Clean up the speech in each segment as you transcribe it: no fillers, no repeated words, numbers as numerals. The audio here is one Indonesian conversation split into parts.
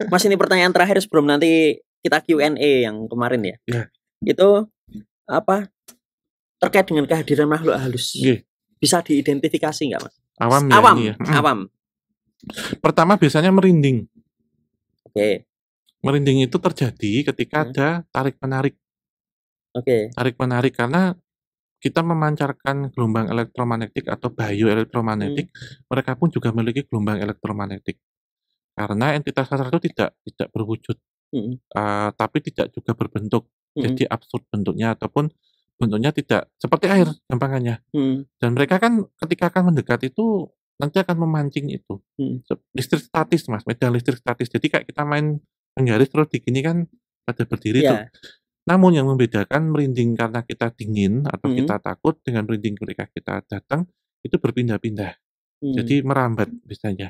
Mas, ini pertanyaan terakhir sebelum nanti kita Q&A yang kemarin ya. Ya. Itu apa terkait dengan kehadiran makhluk halus? Nggih. Bisa diidentifikasi nggak, Mas? Awam ya Awam, ini ya. awam. Pertama biasanya merinding. Oke. Merinding itu terjadi ketika ada tarik-menarik. Oke. Tarik-menarik karena kita memancarkan gelombang elektromagnetik atau bioelektromagnetik, mereka pun juga memiliki gelombang elektromagnetik. Karena entitas astral itu tidak berwujud, tapi tidak juga berbentuk. Jadi absurd bentuknya ataupun bentuknya tidak seperti air gampangannya. Dan mereka kan ketika akan mendekat itu nanti akan memancing itu. Listrik statis, Mas, medan listrik statis. Jadi kayak kita main penggaris terus di gini kan pada berdiri tuh. Namun yang membedakan merinding karena kita dingin atau kita takut dengan merinding ketika kita datang itu berpindah-pindah. Jadi merambat biasanya.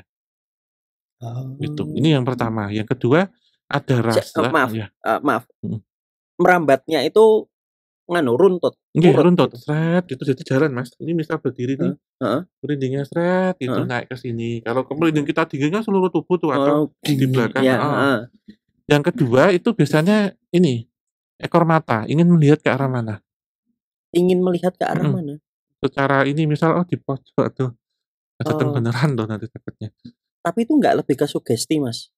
Itu. Ini yang pertama. Yang kedua ada rasa. Maaf. Merambatnya itu runtut. Nggih, runtut. Sret itu jadi jalan, Mas. Ini misal berdiri nih. Merindingnya sret itu naik ke sini. Kalau merinding kita dingin kan seluruh tubuh tuh atau di belakang. Yang kedua itu biasanya ini ekor mata, ingin melihat ke arah mana. Ingin melihat ke arah mana? Secara ini misal di pojok tuh. Datang beneran tuh nanti takutnya. Tapi itu nggak lebih ke sugesti, Mas?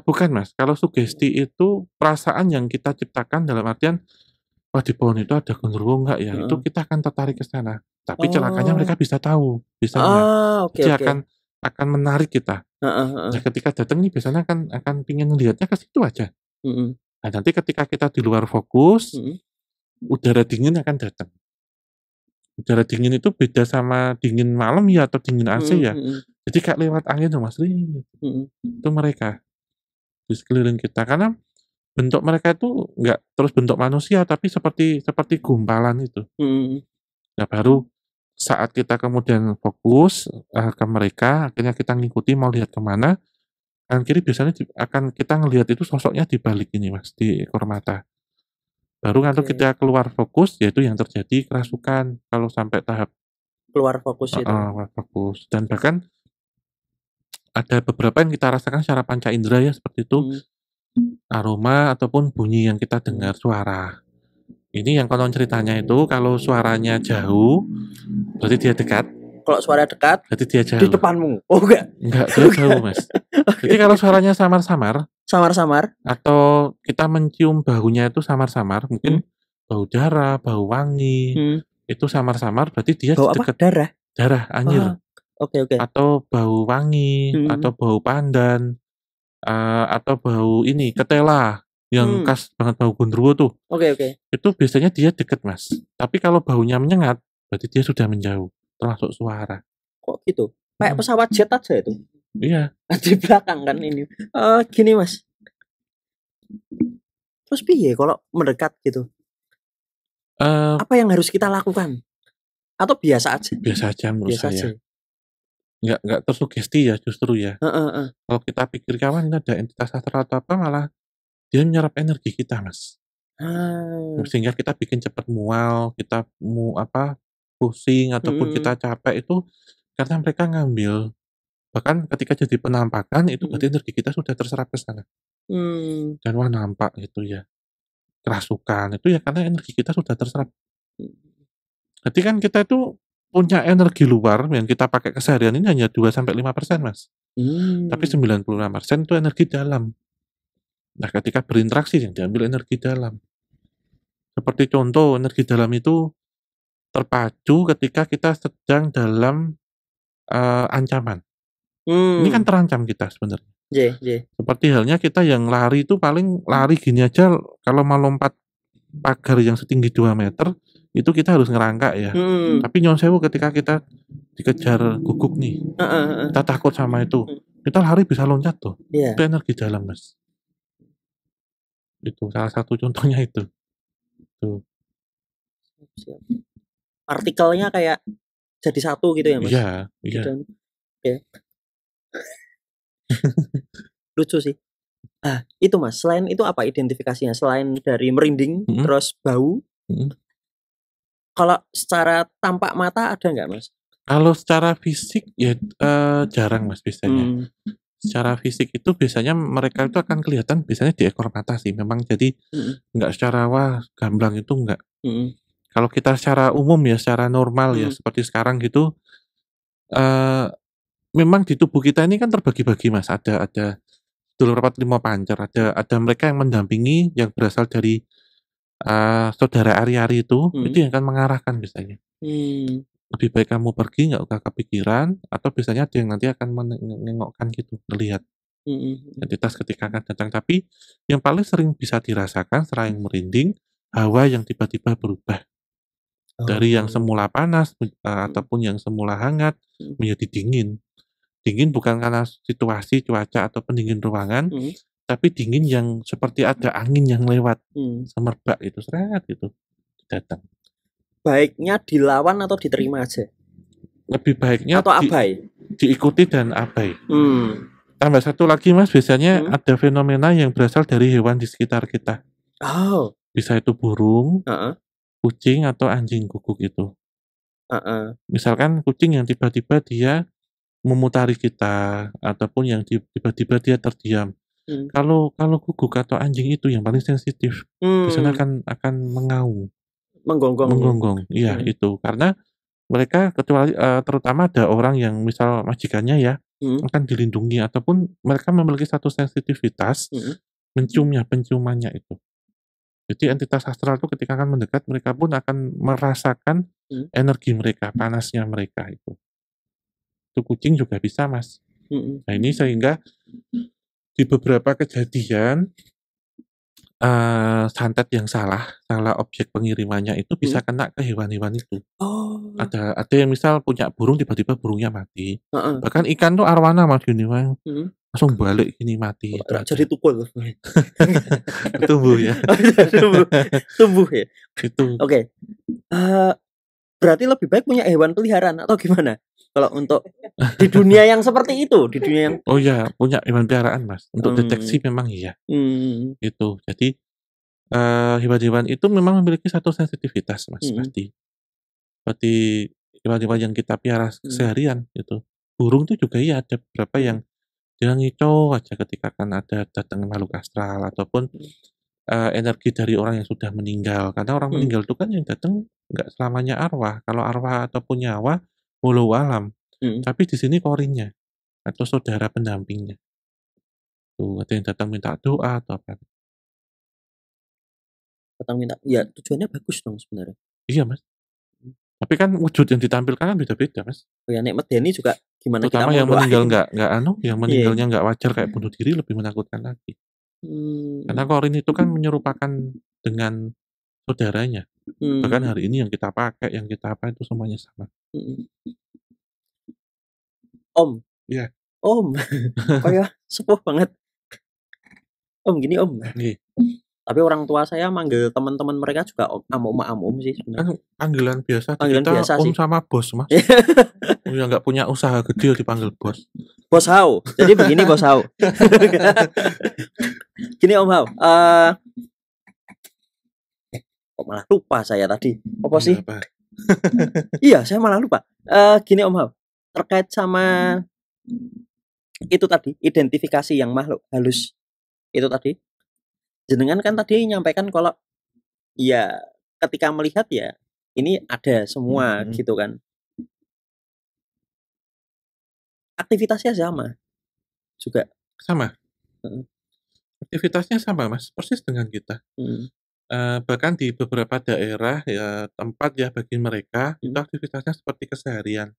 Bukan, Mas. Kalau sugesti itu perasaan yang kita ciptakan dalam artian, wah di pohon itu ada genderuwo nggak ya? Itu kita akan tertarik ke sana. Tapi celakanya mereka bisa tahu, bisa nggak. Jadi akan menarik kita. Nah, ketika datang nih biasanya akan pingin lihatnya ke situ aja. Nah, nanti ketika kita di luar fokus, udara dingin akan datang. Udara dingin itu beda sama dingin malam ya atau dingin AC ya. Jadi kayak lewat angin tuh, Mas. Itu mereka di sekeliling kita karena bentuk mereka itu nggak terus bentuk manusia tapi seperti gumpalan itu. Nah, baru saat kita kemudian fokus ke mereka, akhirnya kita ngikuti mau lihat kemana, kanan kiri biasanya akan kita ngelihat itu sosoknya di balik ini, Mas, di ekor mata. Baru kalau kita keluar fokus, yaitu yang terjadi kerasukan kalau sampai tahap keluar fokus itu. Keluar fokus. Dan bahkan ada beberapa yang kita rasakan secara panca indera ya seperti itu. Aroma ataupun bunyi yang kita dengar suara. Ini yang konon ceritanya itu kalau suaranya jauh, berarti dia dekat. Kalau suara dekat, berarti dia jauh. Di depanmu. Oh enggak? Enggak, dia jauh, Mas. Jadi kalau suaranya samar-samar, atau kita mencium baunya itu samar-samar, mungkin bau darah, bau wangi, itu samar-samar berarti dia bau dekat. Apa? Darah, anyir. Oke. Atau bau wangi, atau bau pandan, atau bau ini ketela yang khas banget bau genderuwo tuh. Oke. Itu biasanya dia deket, Mas. Tapi kalau baunya menyengat, berarti dia sudah menjauh, termasuk suara. Kok gitu? Kayak pesawat jet aja itu. Iya. Di belakang kan ini. Gini, Mas. Terus piye kalau mendekat gitu? Apa yang harus kita lakukan? Atau biasa aja? Biasa aja menurut saya. Nggak tersugesti ya justru ya. Kalau kita pikir kawan ini ada entitas astral atau apa, malah dia menyerap energi kita, Mas. Sehingga kita bikin cepat mual, kita pusing ataupun kita capek itu karena mereka ngambil. Bahkan ketika jadi penampakan itu berarti energi kita sudah terserap ke sana. Dan wah nampak gitu ya. Kerasukan itu ya karena energi kita sudah terserap. Jadi kan kita itu punya energi luar yang kita pakai keseharian ini hanya 2-5%, Mas. Tapi 95% itu energi dalam. Nah, ketika berinteraksi yang diambil energi dalam. Seperti contoh, energi dalam itu terpacu ketika kita sedang dalam ancaman. Ini kan terancam kita sebenarnya. Seperti halnya kita yang lari itu paling lari gini aja, kalau mau lompat pagar yang setinggi 2 meter, itu kita harus ngerangkak ya. Tapi nyon sewu ketika kita dikejar guguk nih, kita takut sama itu, kita lari bisa loncat tuh. Itu energi dalam, Mas. Itu salah satu contohnya itu. Tuh. Partikelnya kayak jadi satu gitu ya, Mas? Iya. Lucu sih. Itu Mas, selain itu apa identifikasinya? Selain dari merinding, terus bau, kalau secara tampak mata ada nggak, Mas? Kalau secara fisik ya jarang, Mas, biasanya. secara fisik itu biasanya mereka itu akan kelihatan biasanya di ekor mata sih memang, jadi nggak secara wah gamblang itu enggak. Kalau kita secara umum ya, secara normal ya seperti sekarang gitu, memang di tubuh kita ini kan terbagi-bagi Mas, ada dulur rapat lima pancer, ada mereka yang mendampingi yang berasal dari, saudara ari-ari itu yang akan mengarahkan biasanya. Lebih baik kamu pergi nggak usah kepikiran, atau biasanya ada yang nanti akan menengokkan gitu, ngelihat entitas ketika akan datang. Tapi yang paling sering bisa dirasakan selain merinding, hawa yang tiba-tiba berubah. Dari yang semula panas, ataupun yang semula hangat, menjadi dingin. Dingin bukan karena situasi, cuaca, atau pendingin ruangan, tapi dingin yang seperti ada angin yang lewat, semerbak itu, seret gitu, datang. Baiknya dilawan atau diterima aja? Lebih baiknya atau abai? Diikuti dan abai. Tambah satu lagi Mas, biasanya ada fenomena yang berasal dari hewan di sekitar kita. Bisa itu burung, kucing, atau anjing guguk itu. Misalkan kucing yang tiba-tiba dia memutari kita, ataupun yang tiba-tiba dia terdiam. Kalau guguk atau anjing itu yang paling sensitif, biasanya akan mengaum, menggonggong. Iya itu, karena mereka kecuali terutama ada orang yang misal majikannya ya, akan dilindungi, ataupun mereka memiliki satu sensitivitas penciumannya itu. Jadi entitas astral itu ketika akan mendekat, mereka pun akan merasakan energi mereka, panasnya mereka itu. Itu kucing juga bisa Mas. Nah ini sehingga di beberapa kejadian santet yang salah objek pengirimannya itu bisa kena ke hewan-hewan itu. Ada yang misal punya burung, tiba-tiba burungnya mati. Bahkan ikan tuh arwana Mas gini Mas. Langsung balik gini mati. Jadi tukul. Tumbuh ya. Tumbuh ya. Itu. Oke. Berarti lebih baik punya hewan peliharaan atau gimana? Kalau untuk di dunia yang seperti itu, di dunia yang oh ya, punya hewan peliharaan Mas. Untuk deteksi memang iya. Itu. Jadi hewan-hewan itu memang memiliki satu sensitivitas Mas, pasti. Seperti hewan-hewan yang kita pelihara seharian gitu. Burung tuh juga iya, ada beberapa yang dia ngicau aja ketika kan ada datang makhluk astral, ataupun energi dari orang yang sudah meninggal. Karena orang meninggal itu kan yang datang nggak selamanya arwah. Kalau arwah ataupun nyawa, walau alam. Tapi di sini korinnya atau saudara pendampingnya. Tuh, ada yang datang minta doa atau apa. Datang minta, ya tujuannya bagus dong sebenarnya. Iya Mas. Tapi kan wujud yang ditampilkan kan beda-beda Mas. Oh ya, nek medeni juga gimana terutama kita yang meninggal yang meninggalnya nggak wajar kayak bunuh diri lebih menakutkan lagi. Karena korin itu kan menyerupakan dengan saudaranya. Bahkan hari ini yang kita pakai, yang kita apa itu semuanya sama. Om. Iya. Om. Kayak sepuh banget. Om gini Om. Tapi orang tua saya manggil teman-teman mereka juga om sih sebenarnya. Kan panggilan biasa kita om sih. Sama bos Mas. Yang nggak punya usaha gede dipanggil bos. Bos Hao. Jadi begini Bos Hao. Gini Om Hao. Kok malah lupa saya tadi. Apa sih? Iya, saya malah lupa. Gini Om Hao. Terkait sama itu tadi, identifikasi yang makhluk halus itu tadi. Jenengan kan tadi nyampaikan kalau ya ketika melihat ya ini ada semua gitu kan. Aktivitasnya sama juga. Sama. Aktivitasnya sama Mas, persis dengan kita. Bahkan di beberapa daerah ya tempat ya bagi mereka itu aktivitasnya seperti keseharian.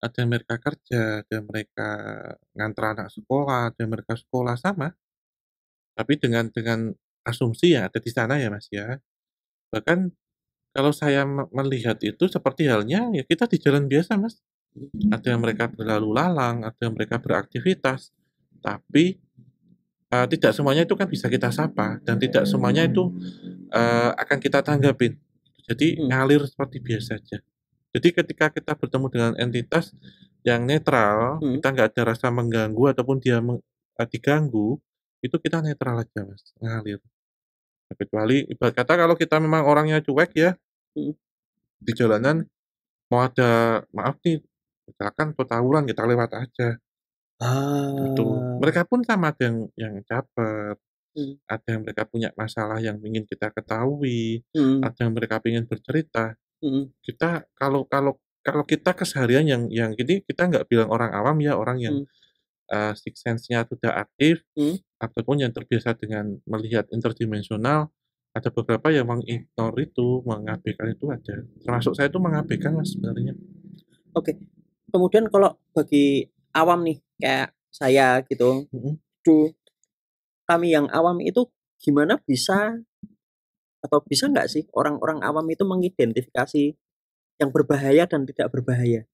Ada yang mereka kerja, ada yang mereka ngantar anak sekolah, ada yang mereka sekolah sama. Tapi dengan asumsi yang ada di sana ya Mas ya. Bahkan kalau saya melihat itu seperti halnya ya kita di jalan biasa Mas. Ada yang mereka berlalu lalang, ada yang mereka beraktivitas. Tapi tidak semuanya itu kan bisa kita sapa, dan tidak semuanya itu akan kita tanggapin. Jadi ngalir seperti biasa aja. Jadi ketika kita bertemu dengan entitas yang netral, kita nggak ada rasa mengganggu ataupun dia diganggu, itu kita netral aja Mas, ngalir. Kecuali ibarat kata kalau kita memang orangnya cuek ya, di jalanan mau ada maaf nih, misalkan tawuran kita lewat aja. Gitu. Mereka pun sama, ada yang caper, ada yang mereka punya masalah yang ingin kita ketahui, ada yang mereka ingin bercerita. Kita kalau kita keseharian yang gini, kita nggak bilang orang awam ya, orang yang sixth sense-nya sudah aktif, ataupun yang terbiasa dengan melihat interdimensional, ada beberapa yang mengignore itu, mengabaikan itu ada. Termasuk saya itu mengabaikan Mas sebenarnya. Oke. Kemudian kalau bagi awam nih, kayak saya gitu, kami yang awam itu gimana bisa atau bisa nggak sih orang-orang awam itu mengidentifikasi yang berbahaya dan tidak berbahaya?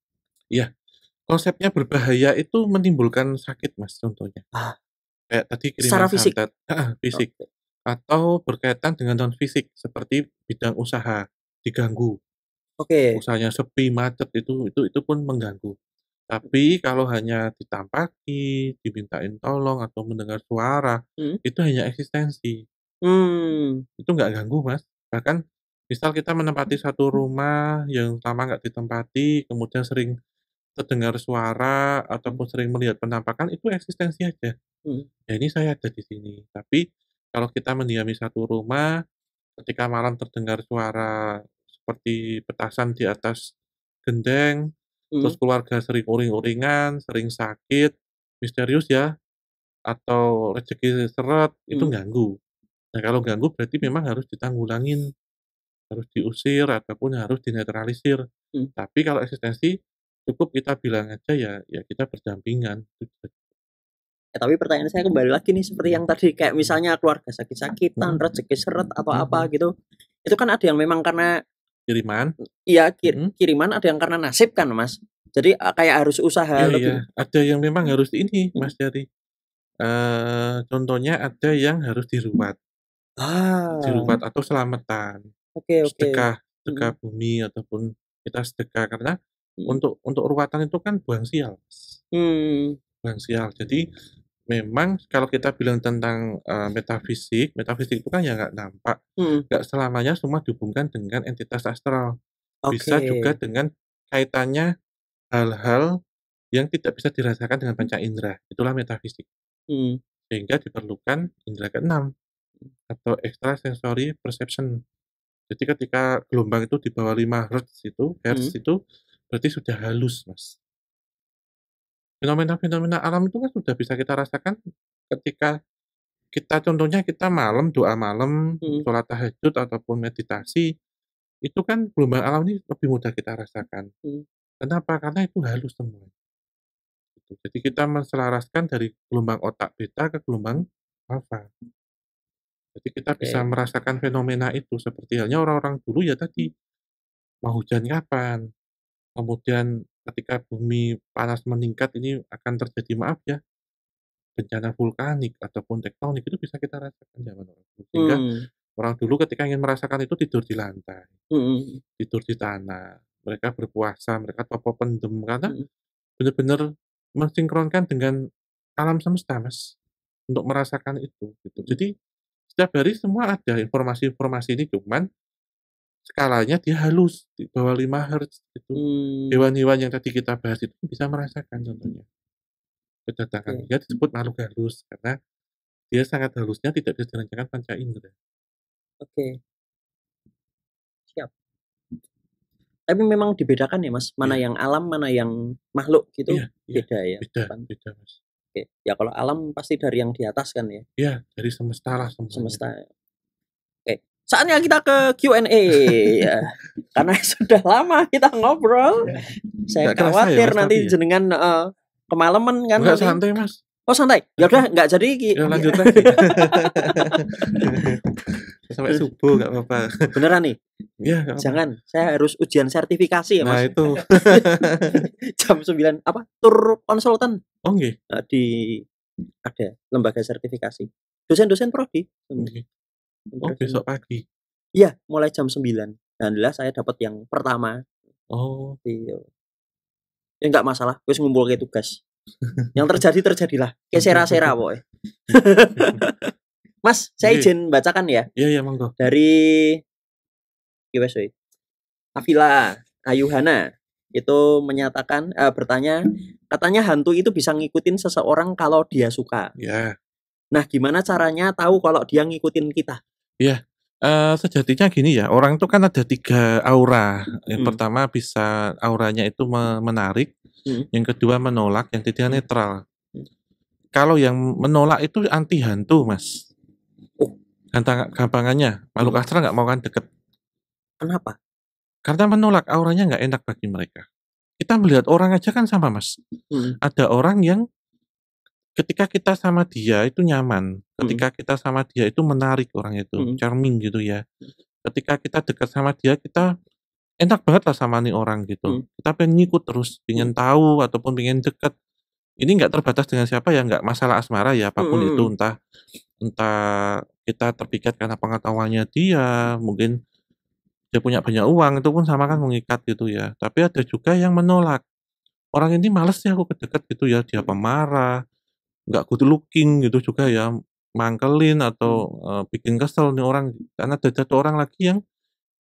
Iya, konsepnya berbahaya itu menimbulkan sakit Mas contohnya. Kayak tadi Secara kiriman fisik? santet, fisik. Atau berkaitan dengan non fisik seperti bidang usaha diganggu. Usahanya sepi, macet itu pun mengganggu. Tapi kalau hanya ditampaki, dimintain tolong atau mendengar suara, itu hanya eksistensi. Itu nggak ganggu Mas. Bahkan misal kita menempati satu rumah yang lama nggak ditempati, kemudian sering terdengar suara ataupun sering melihat penampakan, itu eksistensi aja. Ya ini saya ada di sini. Tapi kalau kita mendiami satu rumah, ketika malam terdengar suara seperti petasan di atas gendeng, terus keluarga sering uring-uringan, sering sakit, misterius ya, atau rezeki seret, itu ganggu. Nah kalau ganggu berarti memang harus ditanggulangin, harus diusir ataupun harus dinetralisir. Tapi kalau eksistensi, cukup kita bilang aja ya kita berdampingan. Tapi pertanyaan saya kembali lagi nih seperti yang tadi, kayak misalnya keluarga sakit-sakitan, rezeki seret atau apa gitu. Itu kan ada yang memang karena kiriman. Iya, kiriman, ada yang karena nasib kan, Mas. Jadi kayak harus usaha lebih. Iya, ada yang memang harus ini Mas Jari. Contohnya ada yang harus diruat. Diruat atau selamatan. Sedekah bumi ataupun kita sedekah karena untuk ruatan itu kan buang sial. Buang sial. Jadi memang kalau kita bilang tentang metafisik itu kan ya nggak nampak, nggak selamanya semua dihubungkan dengan entitas astral. Bisa juga dengan kaitannya hal-hal yang tidak bisa dirasakan dengan panca indera. Itulah metafisik. Sehingga diperlukan indera keenam atau extrasensory perception. Jadi ketika gelombang itu di bawah 5 Hz itu, berarti sudah halus, Mas. Fenomena-fenomena alam itu kan sudah bisa kita rasakan ketika contohnya kita malam, doa malam, sholat tahajud ataupun meditasi, itu kan gelombang alam ini lebih mudah kita rasakan. Kenapa? Karena itu halus semua. Jadi kita menselaraskan dari gelombang otak beta ke gelombang alfa. Jadi kita bisa merasakan fenomena itu seperti halnya orang-orang dulu ya tadi, mau hujan kapan, kemudian ketika bumi panas meningkat ini akan terjadi maaf ya, bencana vulkanik ataupun tektonik itu bisa kita rasakan zaman orang dulu. Sehingga orang dulu ketika ingin merasakan itu tidur di lantai, tidur di tanah, mereka berpuasa, mereka topo pendem karena benar-benar mensinkronkan dengan alam semesta Mas, untuk merasakan itu gitu. Jadi setiap hari semua ada informasi-informasi ini, cuman skalanya dia halus di bawah 5 Hz gitu. Hewan-hewan yang tadi kita bahas itu bisa merasakan contohnya. Kedatangan dia disebut makhluk halus karena dia sangat halusnya tidak bisa dirasakan panca indera. Siap. Tapi memang dibedakan ya Mas, mana yang alam, mana yang makhluk gitu. Beda ya. Beda Mas. Ya kalau alam pasti dari yang di atas kan ya. Iya, dari semesta lah semuanya. Semesta. Saatnya kita ke Q&A ya. Karena sudah lama kita ngobrol. Saya khawatir ya, nanti jenengan kemalaman kan. Enggak, santai Mas. Oh santai. Ya udah nggak jadi. Ya lanjut lagi. Sampai subuh nggak apa-apa. Beneran nih? Iya. Jangan. Saya harus ujian sertifikasi ya Mas. Nah itu. Jam 9 apa? Tur konsultan. Oh nggih. Ada lembaga sertifikasi. Dosen-dosen prodi. Oh besok pagi. Iya, mulai jam 9. Alhamdulillah saya dapat yang pertama. Oh. Iya. Ya enggak masalah, wis ngumpul ke tugas. Yang terjadilah. Kesera-sera boy. Mas, saya izin bacakan ya. Iya, monggo. Dari Afila Ayuhana itu menyatakan bertanya, katanya hantu itu bisa ngikutin seseorang kalau dia suka. Ya. Nah, gimana caranya tahu kalau dia ngikutin kita? Iya, sejatinya gini ya, orang itu kan ada 3 aura. Yang pertama bisa auranya itu menarik, yang kedua menolak, yang ketiga netral. Kalau yang menolak itu anti hantu, Mas. Oh. Gampangannya, makhluk astral nggak mau kan deket. Kenapa? Karena menolak, auranya nggak enak bagi mereka. Kita melihat orang aja kan sama, Mas. Ada orang yang ketika kita sama dia itu nyaman, ketika kita sama dia itu menarik orang itu, charming gitu ya. Ketika kita dekat sama dia, kita enak banget lah sama nih orang gitu. Kita pengen ngikut terus, pengen tahu ataupun pengen deket. Ini nggak terbatas dengan siapa ya, nggak masalah asmara ya, apapun itu, entah kita terpikat karena pengetahuannya dia, mungkin dia punya banyak uang, itu pun sama kan mengikat gitu ya. Tapi ada juga yang menolak. Orang ini males sih aku kedeket gitu ya, dia pemarah, nggak good looking gitu juga ya, mangkelin atau bikin kesel nih orang. Karena ada satu orang lagi yang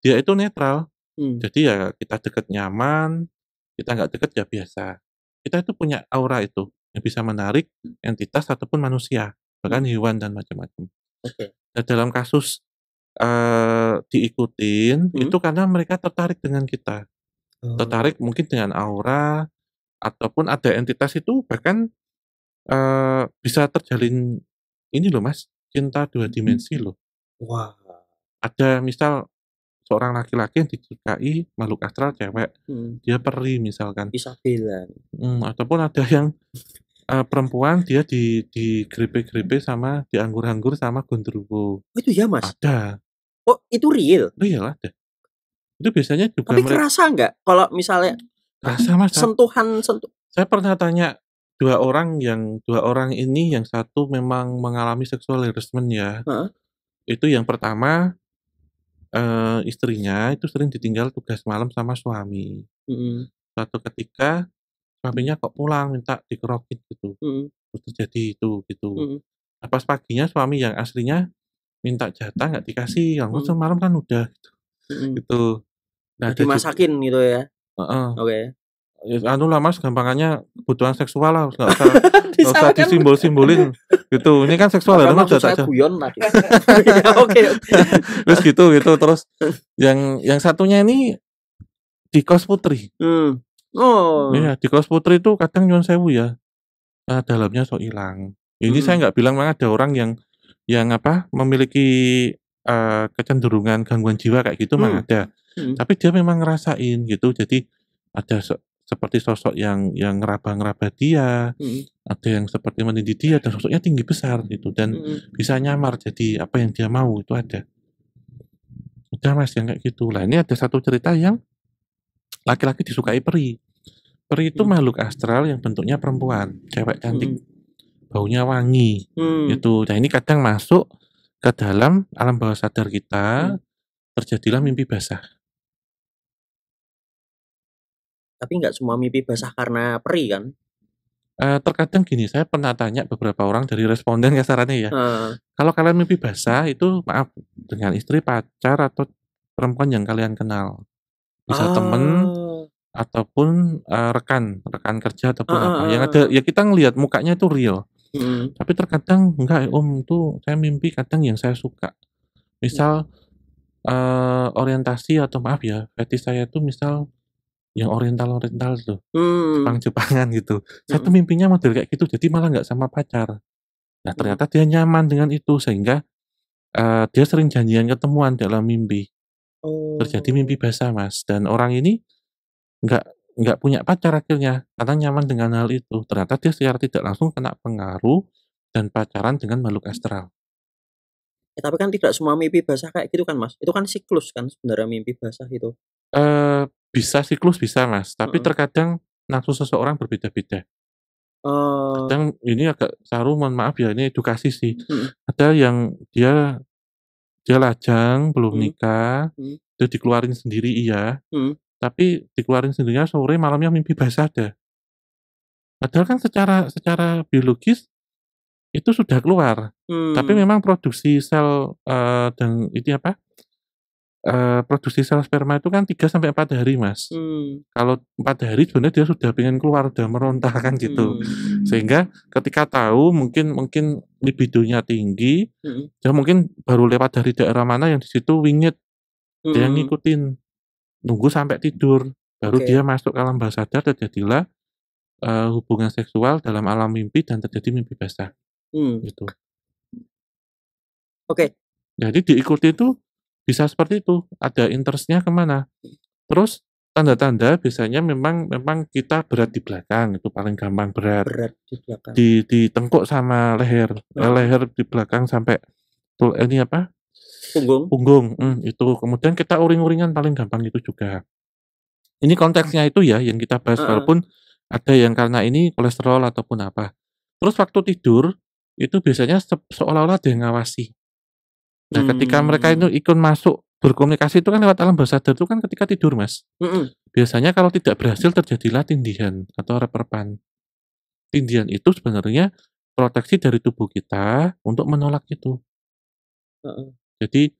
dia itu netral. Jadi ya kita deket nyaman, kita nggak deket ya biasa. Kita itu punya aura itu yang bisa menarik entitas ataupun manusia, bahkan hewan dan macam-macam. Nah, dalam kasus diikutin itu karena mereka tertarik dengan kita, tertarik mungkin dengan aura ataupun ada entitas itu bahkan bisa terjalin ini loh Mas, cinta 2 dimensi loh. Wah. Ada misal seorang laki-laki yang disukai makhluk astral cewek, dia peri misalkan. Isabella. Ataupun ada yang perempuan dia digrepe-grepe sama, dianggur-anggur sama gondrowo. Oh, itu ya, Mas? Ada. Oh, itu real? Real ada. Itu biasanya juga Tapi kerasa nggak kalau misalnya kerasa Mas? sentuhan. Saya pernah tanya 2 orang ini, yang satu memang mengalami sexual harassment ya. Itu yang pertama, istrinya itu sering ditinggal tugas malam sama suami. Suatu ketika suaminya kok pulang minta dikerokin gitu, terus terjadi itu gitu. Nah, pas paginya suami yang aslinya minta jatah nggak dikasih, langsung semalam kan udah gitu. Nah, dimasakin gitu ya? Oke. Anu lah Mas, gampangannya kebutuhan seksual lah, nggak usah disimbol-simbolin gitu. Ini kan seksual ya Mas, saya guyon tadi. Oke. Terus gitu, terus yang satunya ini di kos putri. Iya, di kos putri itu kadang nyuwun sewu ya, dalamnya sok hilang. Ini saya nggak bilang memang ada orang yang memiliki kecenderungan gangguan jiwa kayak gitu memang ada. Tapi dia memang ngerasain gitu. Jadi ada seperti sosok yang ngeraba-ngeraba dia, ada yang seperti menindih dia dan sosoknya tinggi besar gitu dan bisa nyamar jadi apa yang dia mau, itu ada. Udah Mas yang kayak gitu. Lah ini ada satu cerita yang laki-laki disukai peri. Peri itu makhluk astral yang bentuknya perempuan, cewek cantik, baunya wangi, gitu. Nah ini kadang masuk ke dalam alam bawah sadar kita, terjadilah mimpi basah. Tapi nggak semua mimpi basah karena peri kan? Terkadang gini, saya pernah tanya beberapa orang dari responden kasarannya ya, kalau kalian mimpi basah itu maaf, dengan istri, pacar, atau perempuan yang kalian kenal. Bisa temen, ataupun rekan kerja ataupun apa. Yang ada ya kita ngelihat mukanya itu real. Tapi terkadang enggak Om, itu saya mimpi kadang yang saya suka. Misal orientasi atau maaf ya, fetish saya itu misal yang oriental tuh, Jepang-Jepangan gitu. Saya tuh mimpinya model kayak gitu, jadi malah nggak sama pacar. Nah ternyata dia nyaman dengan itu sehingga dia sering janjian ketemuan dalam mimpi. Terjadi mimpi basah Mas, dan orang ini nggak punya pacar akhirnya karena nyaman dengan hal itu. Ternyata dia secara tidak langsung kena pengaruh dan pacaran dengan makhluk astral. Tapi kan tidak semua mimpi basah kayak gitu kan Mas? Itu kan siklus kan sebenarnya mimpi basah itu? Bisa siklus bisa Mas, tapi terkadang nafsu seseorang berbeda-beda. Kadang ini agak saru, mohon maaf ya, ini edukasi sih. Ada yang dia lajang, belum nikah, itu dikeluarin sendiri iya, tapi dikeluarin sendirinya sore, malamnya mimpi basah ada. Padahal kan secara biologis itu sudah keluar, tapi memang produksi sel dan itu produksi sel sperma itu kan 3-4 hari, Mas. Kalau 4 hari sebenarnya dia sudah pengen keluar, udah meronta kan gitu. Sehingga ketika tahu mungkin libidonya tinggi, dia mungkin baru lewat dari daerah mana yang di situ wingit. Dia ngikutin, nunggu sampai tidur, baru dia masuk ke alam bawah sadar, terjadilah hubungan seksual dalam alam mimpi dan terjadi mimpi basah. Gitu. Jadi diikuti itu bisa seperti itu, ada interest-nya kemana. Terus tanda-tanda biasanya memang kita berat di belakang, itu paling gampang berat. Di belakang. Di tengkuk sama leher. Leher di belakang sampai punggung. Itu. Kemudian kita uring-uringan paling gampang itu juga. Ini konteksnya itu ya yang kita bahas, walaupun ada yang karena ini kolesterol ataupun apa. Terus waktu tidur itu biasanya seolah-olah ada yang ngawasi. Nah, ketika mereka itu ikut masuk berkomunikasi itu kan lewat alam bawah sadar itu kan ketika tidur, Mas. Biasanya kalau tidak berhasil terjadilah tindihan atau reperpan. Tindihan itu sebenarnya proteksi dari tubuh kita untuk menolak itu. Jadi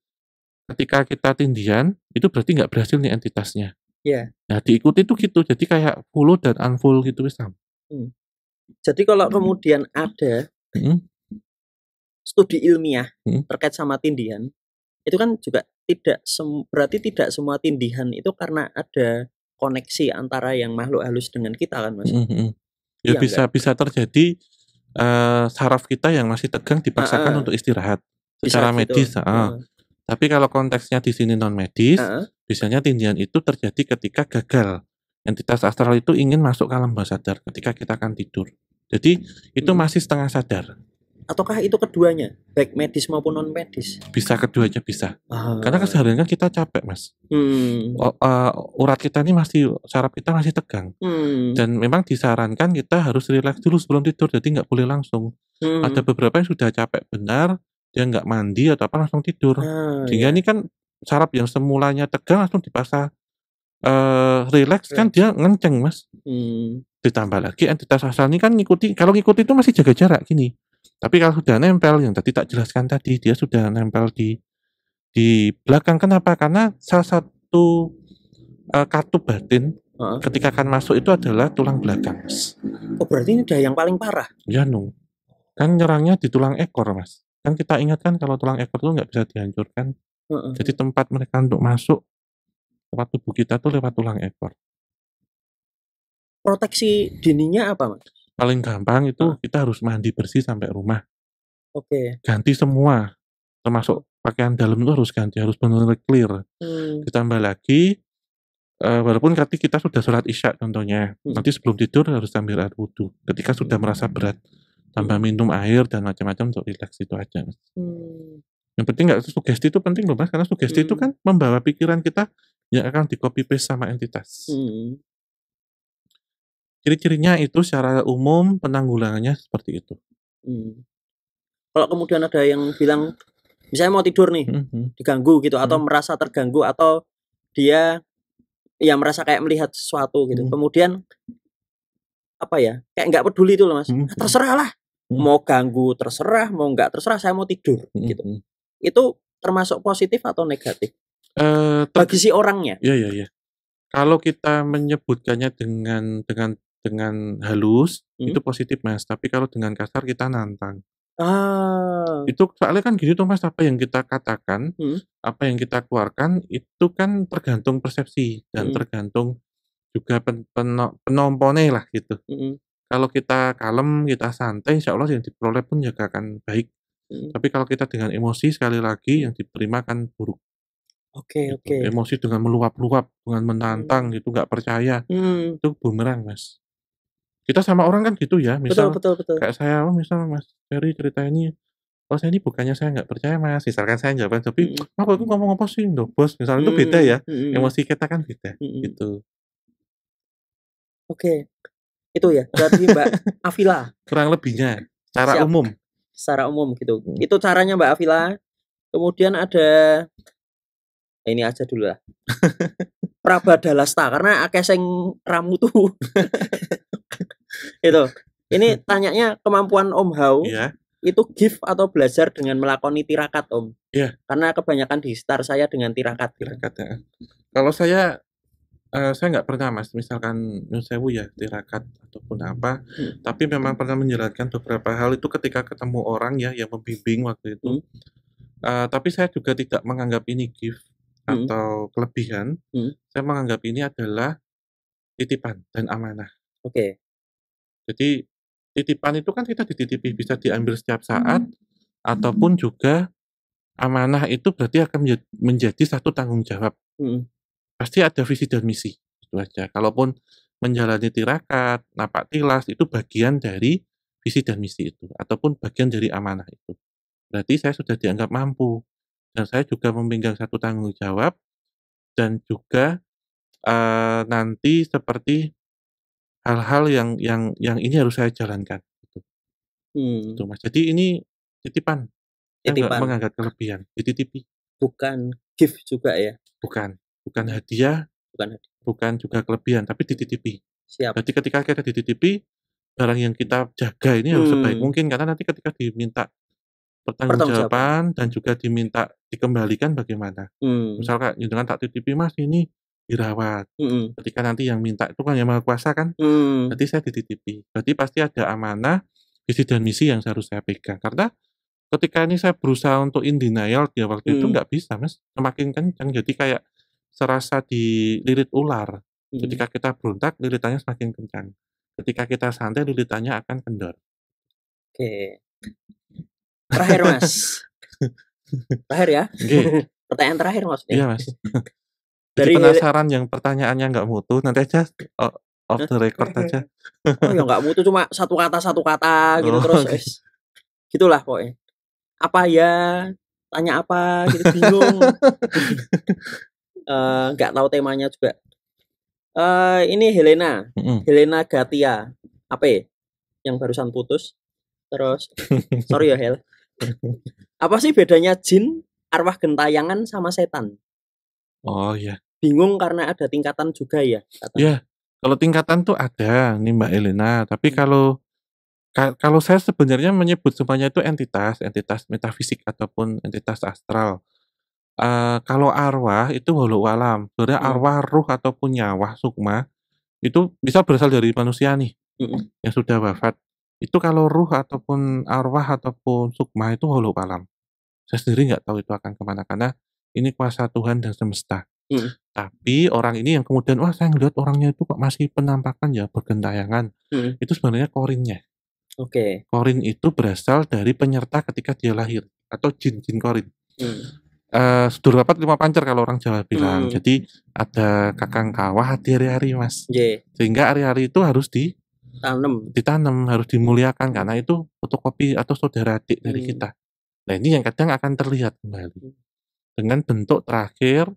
ketika kita tindihan itu berarti nggak berhasil nih entitasnya. Nah, diikuti itu gitu. Jadi kayak full dan unfull gitu Sam. Jadi kalau kemudian ada studi ilmiah terkait sama tindihan, itu kan juga berarti tidak semua tindihan itu karena ada koneksi antara yang makhluk halus dengan kita kan, Mas? Ya bisa terjadi saraf kita yang masih tegang dipaksakan untuk istirahat secara medis. Tapi kalau konteksnya di sini non medis, biasanya tindihan itu terjadi ketika gagal. Entitas astral itu ingin masuk ke alam bawah sadar ketika kita akan tidur. Jadi itu masih setengah sadar. Ataukah itu keduanya, baik medis maupun non medis? Bisa keduanya bisa. Karena keseharian kan kita capek, Mas. Urat kita ini saraf kita masih tegang. Dan memang disarankan kita harus rileks dulu sebelum tidur, jadi nggak boleh langsung. Ada beberapa yang sudah capek benar, dia nggak mandi atau apa langsung tidur. Sehingga ini kan saraf yang semulanya tegang langsung dipaksa rileks kan dia ngenceng, Mas. Ditambah lagi entitas astral ini kan kalau ngikuti itu masih jaga jarak gini. Tapi kalau sudah nempel, yang tadi tak jelaskan tadi, dia sudah nempel di belakang. Kenapa? Karena salah satu katup batin ketika akan masuk itu adalah tulang belakang, Mas. Berarti ini udah yang paling parah? Ya, kan nyerangnya di tulang ekor, Mas. Kan kita ingatkan kalau tulang ekor itu nggak bisa dihancurkan. Jadi tempat mereka untuk masuk lewat tubuh kita tuh lewat tulang ekor. Proteksi dininya apa, Mas? Paling gampang itu kita harus mandi bersih sampai rumah. Ganti semua, termasuk pakaian dalam itu harus ganti, harus benar-benar clear. Ditambah lagi, walaupun kita sudah sholat isya contohnya, nanti sebelum tidur harus ambil air wudhu. Ketika sudah merasa berat, tambah minum air dan macam-macam untuk rileks itu aja. Yang penting nggak sugesti itu penting loh, Mas, karena sugesti itu kan membawa pikiran kita yang akan di copy paste sama entitas. Ciri-cirinya itu secara umum penanggulangannya seperti itu. Kalau kemudian ada yang bilang, misalnya mau tidur nih, diganggu gitu, atau merasa terganggu, atau dia merasa kayak melihat sesuatu gitu. Kemudian kayak nggak peduli itu loh, Mas. Terserah lah, mau ganggu terserah, mau nggak terserah, saya mau tidur gitu. Itu termasuk positif atau negatif? Bagi si orangnya. Iya. Kalau kita menyebutkannya dengan halus itu positif, Mas. Tapi kalau dengan kasar kita nantang. Itu soalnya kan gitu tuh, Mas, apa yang kita katakan, apa yang kita keluarkan itu kan tergantung persepsi dan tergantung juga penompone lah gitu. Kalau kita kalem, kita santai, insya Allah yang diperoleh pun juga akan baik. Tapi kalau kita dengan emosi, sekali lagi yang diterima kan buruk. Emosi dengan meluap-luap, dengan menantang gitu, nggak percaya, itu bumerang, Mas. Kita sama orang kan gitu ya, misal betul. kayak saya, misal Mas Ferry cerita ini, saya ini bukannya saya nggak percaya, Mas, misalkan saya jawab, tapi aku ngomong apa sih, bos, misalnya itu beda ya, emosi kita kan beda, gitu. Itu ya, berarti Mbak Afila. Kurang lebihnya, secara umum. Secara umum gitu. Itu caranya Mbak Afila. Kemudian ada, ini aja dulu lah. Prabadalasta, karena akeh sing ramu tuh. Itu. Ini tanyanya kemampuan Om Hao itu gift atau belajar dengan melakoni tirakat, Om? Iya. Karena kebanyakan di start saya dengan tirakat. Tirakat ya. Kalau saya nggak pernah Mas, misalkan nyun sewu ya tirakat ataupun apa, tapi memang pernah menjalankan beberapa hal itu ketika ketemu orang ya yang membimbing waktu itu. Tapi saya juga tidak menganggap ini gift atau kelebihan. Saya menganggap ini adalah titipan dan amanah. Oke. Jadi titipan itu kan kita dititipi bisa diambil setiap saat, ataupun juga amanah itu berarti akan menjadi satu tanggung jawab. Pasti ada visi dan misi, itu aja. Kalaupun menjalani tirakat, napak tilas itu bagian dari visi dan misi itu, ataupun bagian dari amanah itu. Berarti saya sudah dianggap mampu, dan saya juga memegang satu tanggung jawab, dan juga nanti seperti hal-hal yang ini harus saya jalankan, gitu. Gitu Mas. Jadi ini titipan. Saya nggak menganggap kelebihan, dititipi. Bukan gift juga ya? Bukan hadiah, bukan juga kelebihan, tapi dititipi. Siap. Berarti ketika kita dititipi, barang yang kita jaga ini harus sebaik mungkin, karena nanti ketika diminta pertanggungjawaban dan juga diminta dikembalikan bagaimana. Misalkan dengan tak titipi Mas ini dirawat. Ketika nanti yang minta itu kan yang Maha Kuasa kan, berarti saya dititipi. Berarti pasti ada amanah, visi dan misi yang harus saya pegang. Karena ketika ini saya berusaha untuk in denial dia waktu itu nggak bisa Mas, semakin kencang. Jadi kayak serasa dililit ular. Ketika kita berontak, lilitannya semakin kencang. Ketika kita santai, lilitannya akan kendor. Oke. Terakhir Mas. Terakhir ya. Okay. Pertanyaan terakhir maksudnya. Iya Mas. Jadi penasaran yang pertanyaannya nggak mutu, nanti aja off the record aja. Oh ya nggak mutu, cuma satu kata gitu terus. Okay. Gitulah pokoknya. Apa ya? Tanya apa? Gitu bingung. Nggak tahu temanya juga. Ini Helena. Helena Gatia. Apa ya? Yang barusan putus. Terus sorry ya Hel. Apa sih bedanya jin, arwah gentayangan sama setan? Oh iya. Bingung karena ada tingkatan juga ya. Iya. Kalau tingkatan tuh ada nih Mbak Helena. Tapi kalau saya sebenarnya menyebut semuanya itu entitas metafisik ataupun entitas astral. Kalau arwah itu walau alam. Sebenarnya arwah, ruh ataupun nyawa, sukma itu bisa berasal dari manusia nih yang sudah wafat. Itu kalau ruh ataupun arwah ataupun sukma itu walau alam. Saya sendiri nggak tahu itu akan kemana karena ini kuasa Tuhan dan semesta. Tapi orang ini yang kemudian wah saya ngeliat orangnya itu kok masih penampakan ya bergentayangan. Itu sebenarnya korinnya. Oke. Korin itu berasal dari penyerta ketika dia lahir atau jin korin. Sedulur papat lima pancer kalau orang Jawa bilang. Jadi ada kakang kawah di hari-hari Mas. Sehingga hari-hari itu harus ditanam, harus dimuliakan karena itu fotokopi atau saudara adik dari kita. Nah ini yang kadang akan terlihat kembali dengan bentuk terakhir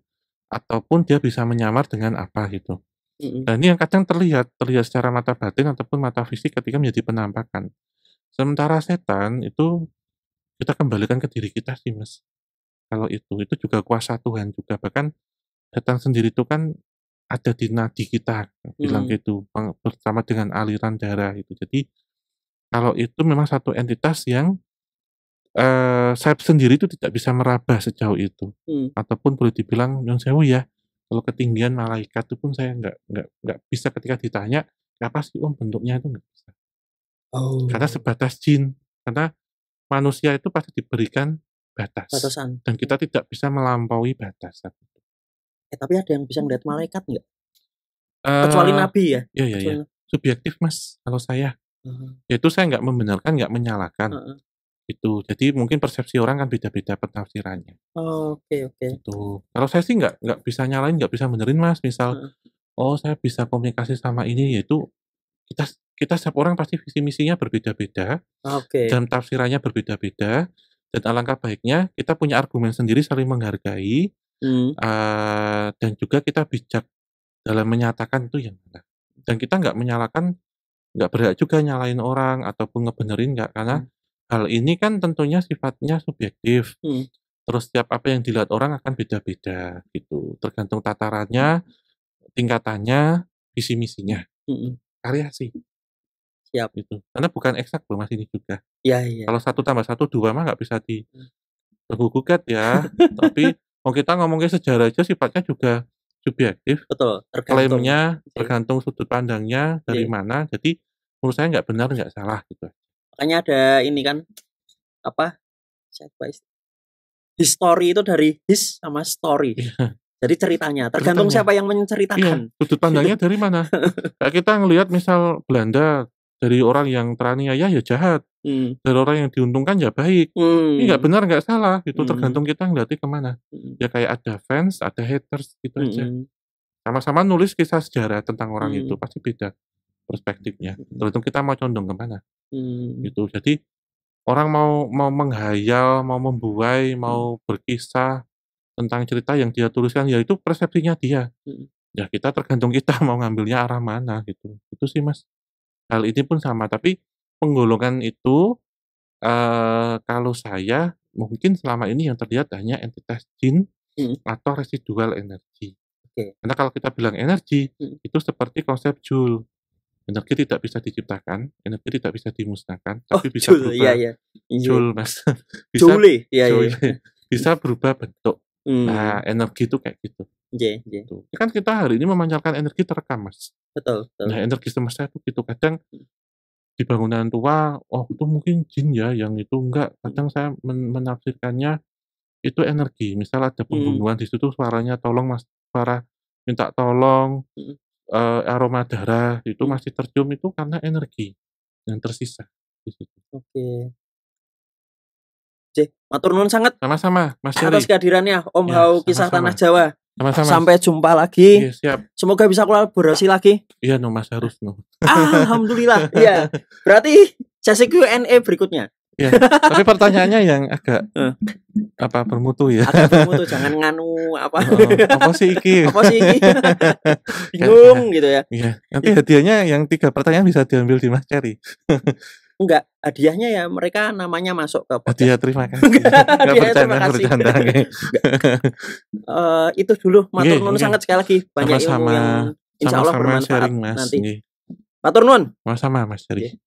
ataupun dia bisa menyamar dengan apa gitu. Nah ini yang kadang terlihat secara mata batin ataupun mata fisik ketika menjadi penampakan. Sementara setan itu kita kembalikan ke diri kita sih Mas. Kalau itu juga kuasa Tuhan juga. Bahkan setan sendiri itu kan ada di nadi kita, bilang gitu, bersama dengan aliran darah itu. Jadi kalau itu memang satu entitas yang saya sendiri itu tidak bisa meraba sejauh itu. Ataupun boleh dibilang nyun sewu ya, kalau ketinggian malaikat itu pun saya nggak bisa ketika ditanya, apa sih Om bentuknya itu nggak bisa. Karena sebatas jin. Karena manusia itu pasti diberikan batasan. Dan kita tidak bisa melampaui batasan. Tapi ada yang bisa melihat malaikat nggak? Kecuali nabi ya? Iya. Subjektif Mas, kalau saya. Yaitu saya nggak membenarkan, nggak menyalahkan. Itu. Jadi mungkin persepsi orang kan beda-beda penafsirannya. Oke. Itu. Kalau saya sih nggak bisa nyalain, nggak bisa benerin Mas. Misal, saya bisa komunikasi sama ini, yaitu kita setiap orang pasti visi misinya berbeda-beda. Dan tafsirannya berbeda-beda. Dan alangkah baiknya kita punya argumen sendiri saling menghargai. Dan juga kita bijak dalam menyatakan itu yang mana. Dan kita nggak menyalahkan, nggak berhak juga nyalain orang ataupun ngebenerin nggak, karena hal ini kan tentunya sifatnya subjektif. Terus setiap apa yang dilihat orang akan beda-beda gitu. Tergantung tatarannya, tingkatannya, visi misinya. Variasi. Siap. Gitu. Karena bukan eksak loh Mas ini juga. Iya. Kalau 1 tambah 1 2 mah nggak bisa gugat ya. Tapi kalau kita ngomongin sejarah aja sifatnya juga subjektif. Betul, Klaimnya tergantung sudut pandangnya dari mana. Jadi menurut saya nggak benar, nggak salah gitu. Makanya ada ini kan history itu dari his sama story. Jadi ceritanya tergantung siapa yang menceritakan. Iya, sudut pandangnya dari mana. Kayak kita ngelihat misal Belanda dari orang yang teraniaya ya jahat, dari orang yang diuntungkan ya baik. Ini nggak benar nggak salah, itu tergantung kita ngeliatnya kemana. Ya kayak ada fans, ada haters gitu aja. Sama-sama nulis kisah sejarah tentang orang itu pasti beda perspektifnya. Tergantung kita mau condong kemana. Gitu. Jadi orang mau menghayal, mau membuai, mau berkisah tentang cerita yang dia tuliskan, ya itu persepsinya dia. Ya kita tergantung kita mau ngambilnya arah mana gitu. Itu sih Mas. Hal ini pun sama, tapi penggolongan itu kalau saya mungkin selama ini yang terlihat hanya entitas jin atau residual energi. Karena kalau kita bilang energi, itu seperti konsep Joule. Energi tidak bisa diciptakan, energi tidak bisa dimusnahkan, tapi bisa berubah. Joule Mas. Bisa berubah bentuk. Nah, energi itu kayak gitu. Kan kita hari ini memancarkan energi terekam Mas. Betul. Nah, energi semesta itu gitu. Kadang di bangunan tua, itu mungkin jin ya yang itu, enggak. Kadang saya menafsirkannya itu energi. Misal ada pembunuhan di situ, suaranya tolong Mas, suara minta tolong, aroma darah itu masih tercium, itu karena energi yang tersisa di situ. Matur nuwun sangat. Sama-sama, Mas Yori. Atas kehadirannya Om Hao Kisah Tanah Jawa. Sama-sama. Sampai jumpa lagi. Siap. Semoga bisa kolaborasi lagi. Iya, Mas harus Alhamdulillah. Iya. Berarti sesi Q&A berikutnya. Ya, tapi pertanyaannya yang agak bermutu ya. Agak bermutu, jangan nganu apa. Apa sih iki? Bingung gitu ya. Iya. Nanti hadiahnya yang 3 pertanyaan bisa diambil di Mas Cherry. Enggak, hadiahnya ya mereka namanya masuk ke podcast. Hadiah terima kasih. Enggak bercanda. Itu dulu, matur nuwun sangat sekali lagi. Banyak ilmu yang insya Allah bermanfaat sharing, Mas. nanti. Matur nuwun. Sama-sama Mas Cherry.